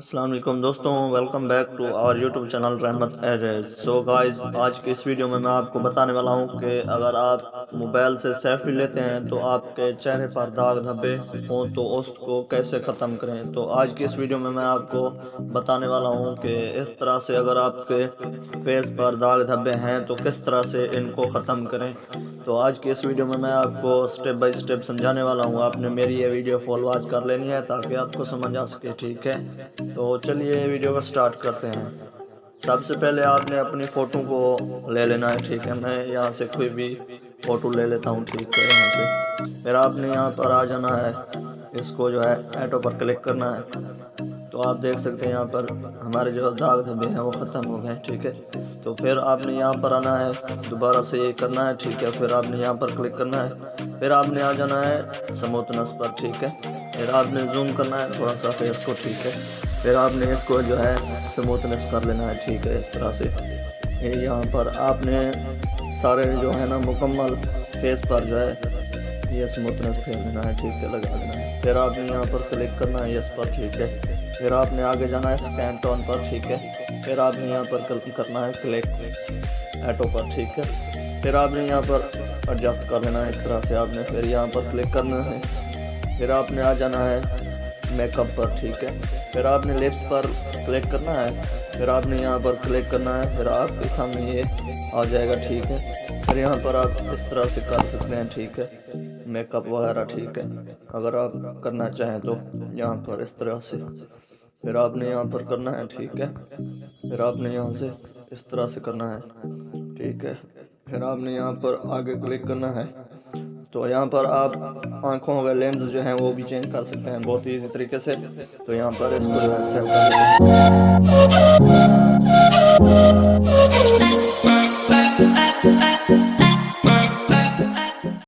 अस्सलाम वालेकुम दोस्तों, welcome back to our YouTube channel Rahmat edge. So guys, आज की इस वीडियो में मैं आपको बताने वाला हूं कि अगर आप मोबाइल से सेल्फी लेते हैं तो आपके चेहरे पर दाग धब्बे हों तो उसको कैसे ख़त्म करें। तो आज की इस वीडियो में मैं आपको बताने वाला हूं कि इस तरह से अगर आपके फेस पर दाग धब्बे हैं तो किस तरह से इनको ख़त्म करें। तो आज की इस वीडियो में मैं आपको स्टेप बाय स्टेप समझाने वाला हूं। आपने मेरी ये वीडियो फुल वॉच कर लेनी है ताकि आपको समझ आ सके, ठीक है। तो चलिए वीडियो को स्टार्ट करते हैं। सबसे पहले आपने अपनी फ़ोटो को ले लेना है, ठीक है। मैं यहाँ से कोई भी फ़ोटो ले लेता हूँ, ठीक है। यहाँ से फिर आपने यहाँ पर आ जाना है, इसको जो है ऐटो पर क्लिक करना है। तो आप देख सकते हैं यहाँ पर हमारे जो दाग धब्बे हैं वो ख़त्म हो गए, ठीक है। तो फिर आपने यहाँ पर आना है, दोबारा से ये करना है, ठीक है। फिर आपने यहाँ पर क्लिक करना है, फिर आपने आ जाना है स्मूथनेस पर, ठीक है। फिर आपने जूम करना है थोड़ा सा फेस को, ठीक है। फिर आपने इसको जो है स्मूथनेस कर लेना है, ठीक है, इस तरह से। ये यहाँ पर आपने सारे जो है ना मुकम्मल फेस पर जो है ये स्मूथनेस फेर देना है, ठीक है, लगा देना है। फिर आपने यहाँ पर क्लिक करना है यस पर, ठीक है। फिर आपने आगे जाना है स्कैन टोन पर, ठीक है। फिर आपने यहाँ पर करना है क्लिक ऐटो पर, ठीक है। फिर आपने यहाँ पर एडजस्ट कर लेना है इस तरह से आपने। फिर यहाँ पर क्लिक करना है, फिर आपने आ जाना है मेकअप पर, ठीक है। फिर आपने लिप्स पर क्लिक करना है, फिर आपने यहाँ पर क्लिक करना है। फिर आपके सामने ये आ जाएगा, ठीक है। फिर यहाँ पर आप इस तरह से कर सकते हैं, ठीक है, मेकअप वगैरह, ठीक है, अगर आप करना चाहें तो यहाँ पर इस तरह से। फिर आपने यहाँ पर करना है, ठीक है। फिर आपने यहाँ से इस तरह से करना है, ठीक है। फिर आपने यहाँ पर आगे क्लिक करना है। तो यहाँ पर आप आँखों का लेंस जो है वो भी चेंज कर सकते हैं बहुत ही इजी तरीके से। तो यहाँ पर इसको जो है सेव कर लेते हैं।